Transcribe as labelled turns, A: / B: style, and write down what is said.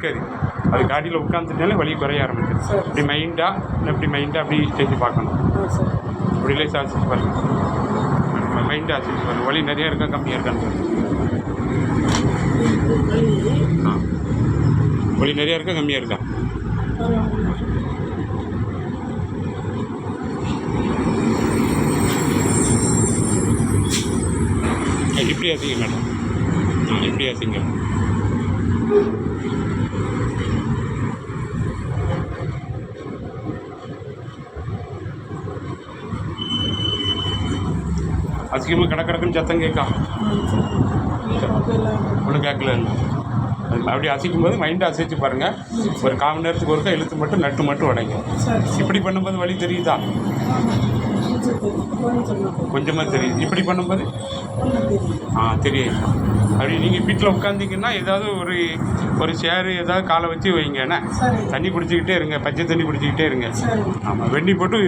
A: சரி, அது காடியில் உட்காந்துட்டாலே வலி குறைய ஆரம்பிச்சிடும்.
B: சரி.
A: இப்படி மைண்டாக அப்படி செஞ்சு பார்க்கணும். இப்படி லேசாக அசைச்சு பாருங்க. மைண்டாக அசைச்சு பாருங்க. வலி நிறையா இருக்கா கம்மியாக இருக்கான்னு பாருங்க. வலி நிறையா இருக்கா கம்மியாக இருக்கா? இப்படி ஆசிங்க மேடம். இப்படி ஆசிங்க. அசிங்கமாக கிடக்குன்னு சத்தம் கேட்கா? ஒன்றும் கேட்கல. அப்படி அசைக்கும் போது மைண்டை அசைச்சு பாருங்கள். ஒரு 1/4 மணி நேரத்துக்கு ஒருக்கா இழுத்து மட்டும் நட்டு மட்டும் உடைங்க. இப்படி பண்ணும்போது வலி தெரியுதா? கொஞ்சமாக தெரியுது. இப்படி பண்ணும்போது தெரியும். அப்படி நீங்கள் வீட்டில் உட்காந்திங்கன்னா ஏதாவது ஒரு சேரு ஏதாவது காலை வச்சு வைங்க. என்ன தண்ணி குடிச்சிக்கிட்டே இருங்க. பச்சை தண்ணி குடிச்சிக்கிட்டே இருங்க. ஆமாம், வெந்நி போட்டு